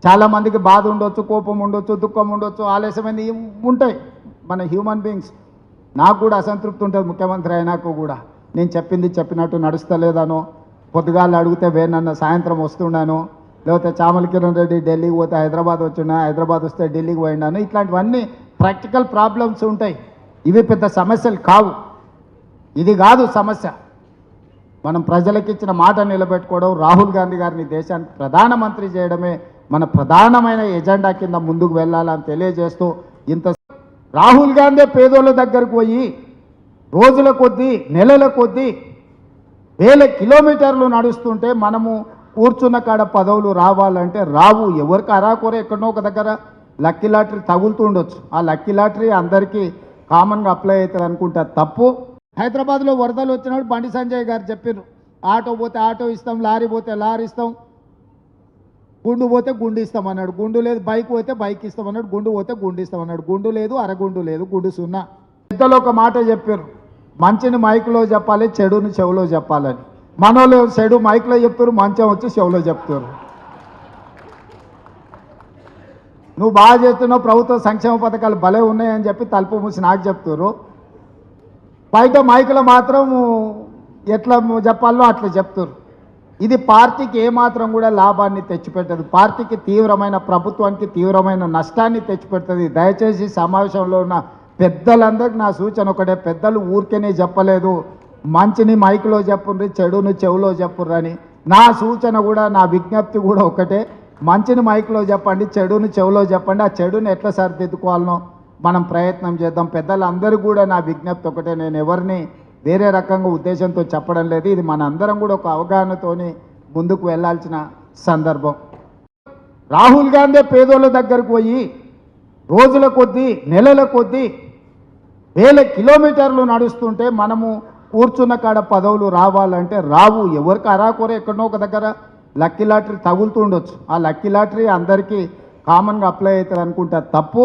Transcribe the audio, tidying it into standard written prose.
చాలామందికి బాధ ఉండొచ్చు, కోపం ఉండొచ్చు, దుఃఖం ఉండొచ్చు, ఆలస్యమైంది ఉంటాయి మన హ్యూమన్ బీయింగ్స్. నాకు కూడా అసంతృప్తి ఉంటుంది ముఖ్యమంత్రి అయినాక కూడా. నేను చెప్పింది చెప్పినట్టు నడుస్తలేదనో, పొద్దుగాళ్ళు అడిగితే వేనన్న సాయంత్రం వస్తున్నాను, లేకపోతే చామల కిరణ్ రెడ్డి ఢిల్లీకి పోతే హైదరాబాద్ వచ్చినా, హైదరాబాద్ వస్తే ఢిల్లీకి పోయినాను, ఇట్లాంటివన్నీ ప్రాక్టికల్ ప్రాబ్లమ్స్ ఉంటాయి. ఇవి పెద్ద సమస్యలు కావు. ఇది కాదు సమస్య. మనం ప్రజలకు ఇచ్చిన మాట నిలబెట్టుకోవడం, రాహుల్ గాంధీ గారిని దేశానికి ప్రధానమంత్రి చేయడమే మన ప్రధానమైన ఎజెండా కింద ముందుకు వెళ్ళాలని తెలియజేస్తూ, ఇంత రాహుల్ గాంధీ పేదోళ్ళ దగ్గరకు పోయి రోజుల కొద్దీ, నెలల కొద్దీ, వేల కిలోమీటర్లు నడుస్తుంటే మనము కూర్చున్న కాడ పదవులు రావాలంటే రావు. ఎవరికి అరాకొర ఎక్కడో ఒక దగ్గర లక్కీ లాటరీ తగులుతూ ఉండొచ్చు. ఆ లక్కీ లాటరీ అందరికీ కామన్గా అప్లై అవుతుంది అనుకుంటా తప్పు. హైదరాబాద్లో వరదలు వచ్చినప్పుడు బండి సంజయ్ గారు చెప్పారు, ఆటో పోతే ఆటో ఇస్తాం, లారీ పోతే లారీ ఇస్తాం, గుండు పోతే గుండు ఇస్తాం అన్నాడు. గుండు లేదు. బైక్ పోతే బైక్ ఇస్తాం అన్నాడు. గుండు పోతే గుండు ఇస్తాం అన్నాడు. గుండు లేదు, అరగుండు లేదు, గుండు సున్నా. పెద్దలు ఒక మాట చెప్పారు, మంచిని మైకులో చెప్పాలి, చెడుని చెవులో చెప్పాలని. మనోళ్ళు చెడు మైకులో చెప్తారు, మంచం వచ్చి చెవులో చెప్తారు. నువ్వు బాగా చేస్తున్నావు, ప్రభుత్వ సంక్షేమ పథకాలు భలే ఉన్నాయని చెప్పి తలుపు మూసి నాకు చెప్తారు. బయట మైకులో మాత్రం ఎట్లా చెప్పాలో అట్లా చెప్తారు. ఇది పార్టీకి ఏమాత్రం కూడా లాభాన్ని తెచ్చిపెట్టదు. పార్టీకి తీవ్రమైన, ప్రభుత్వానికి తీవ్రమైన నష్టాన్ని తెచ్చిపెడుతుంది. దయచేసి సమావేశంలో ఉన్న పెద్దలందరికీ నా సూచన ఒకటే, పెద్దలు ఊరికేనే చెప్పలేదు, మంచిని మైకులో చెప్పుర్రి, చెడుని చెవులో చెప్పుర్రని. నా సూచన కూడా, నా విజ్ఞప్తి కూడా ఒకటే, మంచిని మైకులో చెప్పండి, చెడుని చెవులో చెప్పండి. ఆ చెడుని ఎట్లా సరిదిద్దుకోవాలనో మనం ప్రయత్నం చేద్దాం. పెద్దలందరూ కూడా నా విజ్ఞప్తి ఒకటే, నేను ఎవరిని వేరే రకంగా ఉద్దేశంతో చెప్పడం లేదు. ఇది మన అందరం కూడా ఒక అవగాహనతోని ముందుకు వెళ్ళాల్సిన సందర్భం. రాహుల్ గాంధీ పేదోళ్ళ దగ్గరకు పోయి రోజుల కొద్దీ, నెలల కొద్దీ, వేల కిలోమీటర్లు నడుస్తుంటే మనము కూర్చున్న కాడ పదవులు రావాలంటే రావు. ఎవరికి అరాకొర ఎక్కడో ఒక దగ్గర లక్కీ లాటరీ తగులుతూ ఉండొచ్చు. ఆ లక్కీ లాటరీ అందరికీ కామన్గా అప్లై అవుతుంది అనుకుంటా తప్పు.